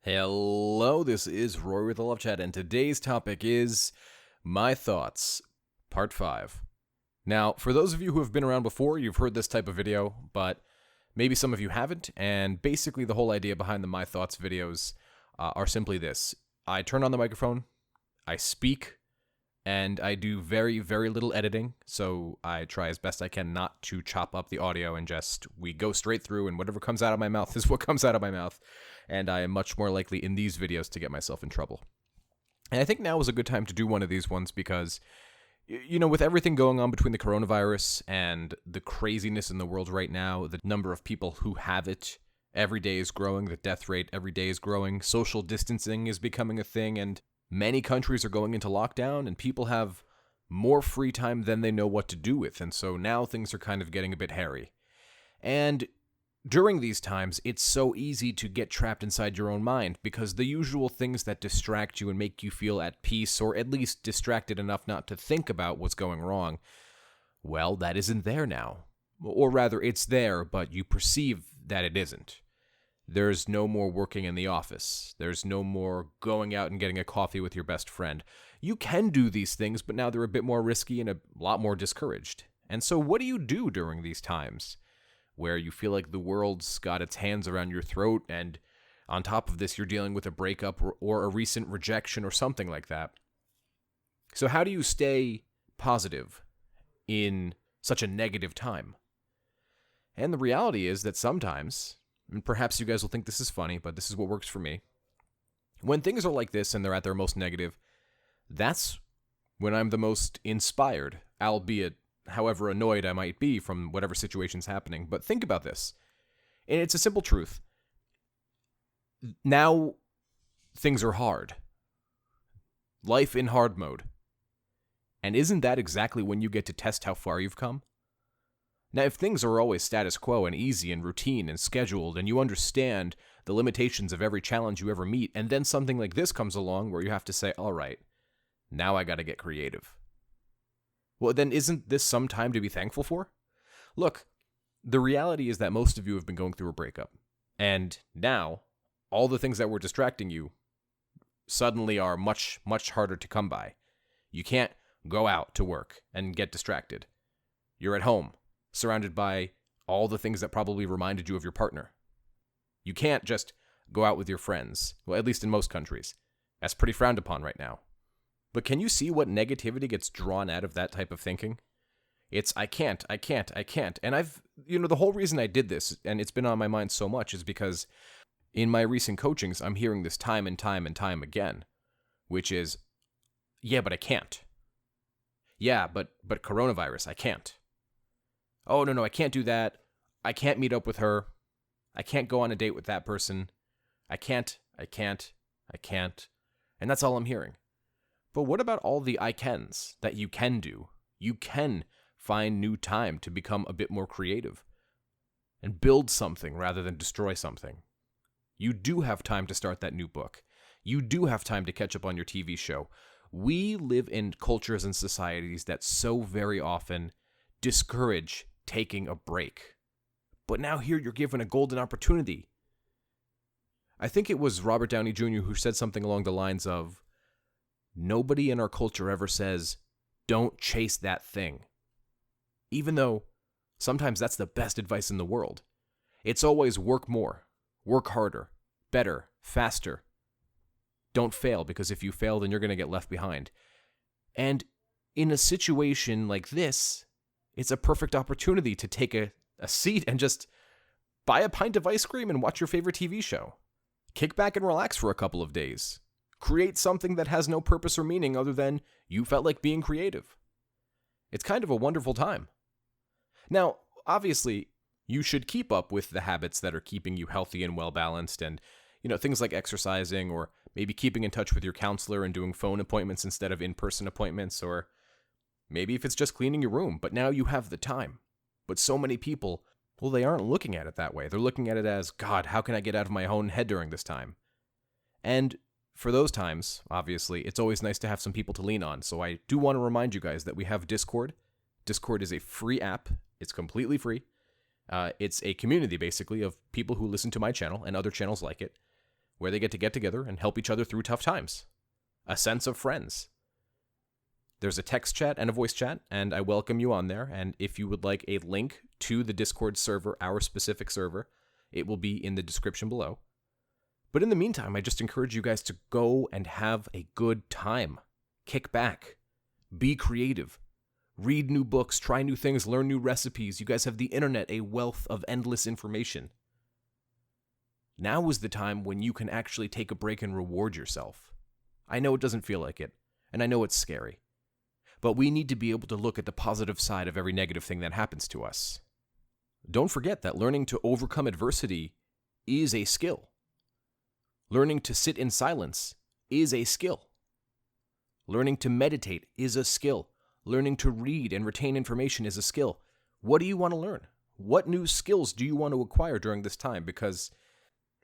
Hello, this is Rory with the Love Chat, and today's topic is my thoughts, part 5. Now, for those of you who have been around before, you've heard this type of video, but maybe some of you haven't, and basically the whole idea behind the My Thoughts videos are simply this. I turn on the microphone, I speak, and I do very, very little editing, so I try as best I can not to chop up the audio and we go straight through, and whatever comes out of my mouth is what comes out of my mouth. And I am much more likely in these videos to get myself in trouble. And I think now is a good time to do one of these ones because, with everything going on between the coronavirus and the craziness in the world right now, the number of people who have it every day is growing, the death rate every day is growing, social distancing is becoming a thing, and many countries are going into lockdown, and people have more free time than they know what to do with, and so now things are kind of getting a bit hairy. And during these times, it's so easy to get trapped inside your own mind because the usual things that distract you and make you feel at peace, or at least distracted enough not to think about what's going wrong, well, that isn't there now. Or rather, it's there, but you perceive that it isn't. There's no more working in the office. There's no more going out and getting a coffee with your best friend. You can do these things, but now they're a bit more risky and a lot more discouraged. And so what do you do during these times where you feel like the world's got its hands around your throat, and on top of this, you're dealing with a breakup or a recent rejection or something like that? So how do you stay positive in such a negative time? And the reality is that sometimes, and perhaps you guys will think this is funny, but this is what works for me, when things are like this and they're at their most negative, that's when I'm the most inspired, albeit however annoyed I might be from whatever situation's happening. But think about this, and it's a simple truth. Now, things are hard. Life in hard mode. And isn't that exactly when you get to test how far you've come? Now, if things are always status quo and easy and routine and scheduled, and you understand the limitations of every challenge you ever meet, and then something like this comes along where you have to say, all right, now I gotta get creative. Well, then isn't this some time to be thankful for? Look, the reality is that most of you have been going through a breakup. And now, all the things that were distracting you suddenly are much, much harder to come by. You can't go out to work and get distracted. You're at home, surrounded by all the things that probably reminded you of your partner. You can't just go out with your friends, well, at least in most countries. That's pretty frowned upon right now. But can you see what negativity gets drawn out of that type of thinking? It's, I can't. And the whole reason I did this, and it's been on my mind so much, is because in my recent coachings, I'm hearing this time and time and time again, which is, yeah, but I can't. Yeah, but coronavirus, I can't. Oh, no, I can't do that. I can't meet up with her. I can't go on a date with that person. I can't. And that's all I'm hearing. But what about all the I cans that you can do? You can find new time to become a bit more creative and build something rather than destroy something. You do have time to start that new book. You do have time to catch up on your TV show. We live in cultures and societies that so very often discourage taking a break. But now here you're given a golden opportunity. I think it was Robert Downey Jr. who said something along the lines of, nobody in our culture ever says, don't chase that thing. Even though sometimes that's the best advice in the world. It's always work more, work harder, better, faster. Don't fail, because if you fail, then you're going to get left behind. And in a situation like this, it's a perfect opportunity to take a seat and just buy a pint of ice cream and watch your favorite TV show. Kick back and relax for a couple of days. Create something that has no purpose or meaning other than you felt like being creative. It's kind of a wonderful time. Now, obviously, you should keep up with the habits that are keeping you healthy and well-balanced, and, things like exercising, or maybe keeping in touch with your counselor and doing phone appointments instead of in-person appointments, or maybe if it's just cleaning your room, but now you have the time. But so many people, well, they aren't looking at it that way. They're looking at it as, God, how can I get out of my own head during this time? And for those times, obviously, it's always nice to have some people to lean on. So I do want to remind you guys that we have Discord. Discord is a free app. It's completely free. It's a community, basically, of people who listen to my channel and other channels like it. where they get together and help each other through tough times. A sense of friends. There's a text chat and a voice chat, and I welcome you on there. And if you would like a link to the Discord server, our specific server, it will be in the description below. But in the meantime, I just encourage you guys to go and have a good time. Kick back. Be creative. Read new books, try new things, learn new recipes. You guys have the internet, a wealth of endless information. Now is the time when you can actually take a break and reward yourself. I know it doesn't feel like it, and I know it's scary. But we need to be able to look at the positive side of every negative thing that happens to us. Don't forget that learning to overcome adversity is a skill. Learning to sit in silence is a skill. Learning to meditate is a skill. Learning to read and retain information is a skill. What do you want to learn? What new skills do you want to acquire during this time? Because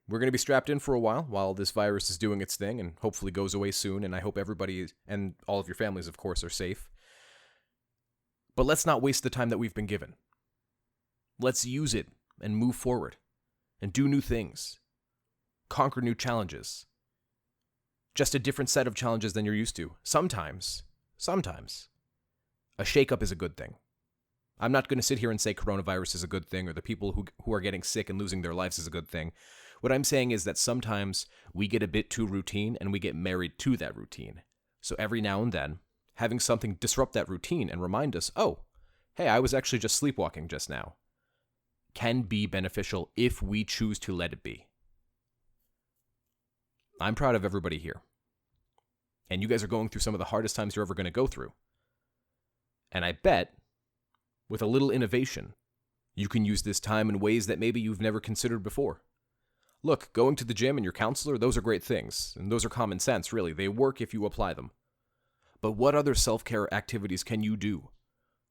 we're going to be strapped in for a while this virus is doing its thing and hopefully goes away soon. And I hope everybody and all of your families, of course, are safe. But let's not waste the time that we've been given. Let's use it and move forward and do new things. Conquer new challenges. Just a different set of challenges than you're used to. Sometimes, a shakeup is a good thing. I'm not going to sit here and say coronavirus is a good thing or the people who are getting sick and losing their lives is a good thing. What I'm saying is that sometimes we get a bit too routine and we get married to that routine. So every now and then, having something disrupt that routine and remind us, oh, hey, I was actually just sleepwalking just now, can be beneficial if we choose to let it be. I'm proud of everybody here. And you guys are going through some of the hardest times you're ever going to go through. And I bet, with a little innovation, you can use this time in ways that maybe you've never considered before. Look, going to the gym and your counselor, those are great things. And those are common sense, really. They work if you apply them. But what other self-care activities can you do?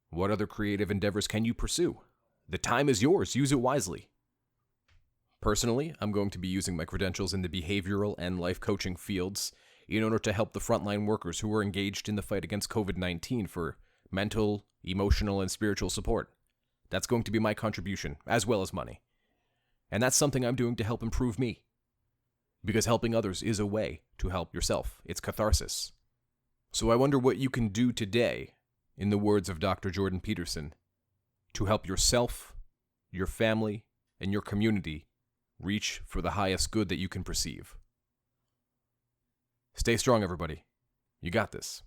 What other creative endeavors can you pursue? The time is yours. Use it wisely. Personally, I'm going to be using my credentials in the behavioral and life coaching fields in order to help the frontline workers who are engaged in the fight against COVID-19 for mental, emotional, and spiritual support. That's going to be my contribution, as well as money. And that's something I'm doing to help improve me. Because helping others is a way to help yourself. It's catharsis. So I wonder what you can do today, in the words of Dr. Jordan Peterson, to help yourself, your family, and your community reach for the highest good that you can perceive. Stay strong, everybody. You got this.